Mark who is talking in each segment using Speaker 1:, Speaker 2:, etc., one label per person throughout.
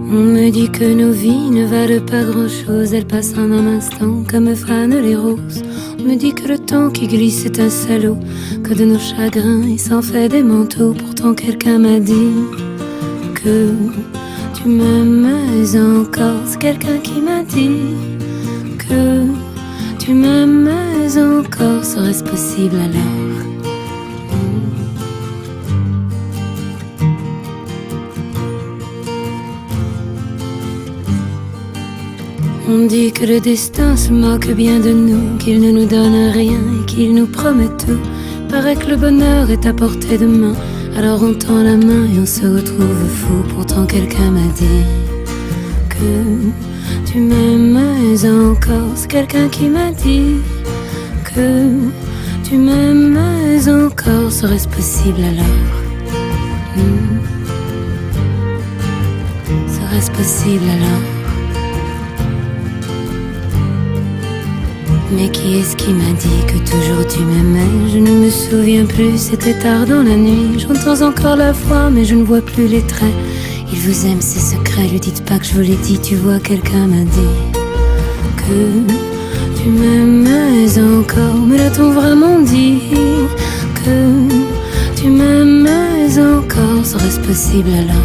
Speaker 1: On me dit que nos vies ne valent pas grand-chose, elles passent en un instant comme fanent les roses. On me dit que le temps qui glisse est un salaud, que de nos chagrins il s'en fait des manteaux. Pourtant quelqu'un m'a dit que tu m'aimes encore. C'est quelqu'un qui m'a dit que tu m'aimes encore. Serait-ce possible alors? On dit que le destin se moque bien de nous, qu'il ne nous donne rien et qu'il nous promet tout. Paraît que le bonheur est à portée de main, alors on tend la main et on se retrouve fou. Pourtant quelqu'un m'a dit que tu m'aimes encore. C'est quelqu'un qui m'a dit que tu m'aimes encore. Serait-ce possible alors? Serait-ce possible alors? Mais qui est-ce qui m'a dit que toujours tu m'aimais? Je ne me souviens plus, c'était tard dans la nuit. J'entends encore la voix, mais je ne vois plus les traits. Il vous aime, ses secrets, lui dites pas que je vous l'ai dit. Tu vois, quelqu'un m'a dit que tu m'aimais encore. Mais l'a-t-on vraiment dit que tu m'aimais encore? Serait-ce possible alors?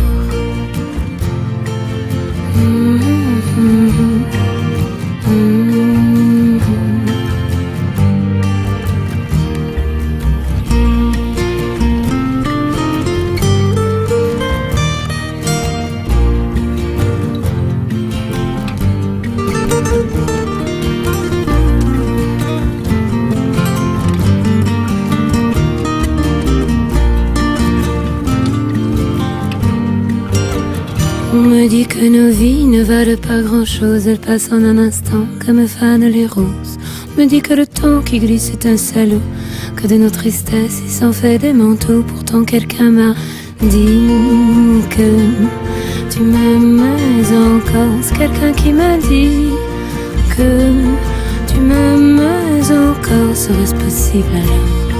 Speaker 1: On me dit que nos vies ne valent pas grand-chose, elles passent en un instant comme fanent les roses. On me dit que le temps qui glisse est un salaud, que de nos tristesses il s'en fait des manteaux. Pourtant quelqu'un m'a dit que tu m'aimes encore. C'est quelqu'un qui m'a dit que tu m'aimes encore. Serait-ce possible alors?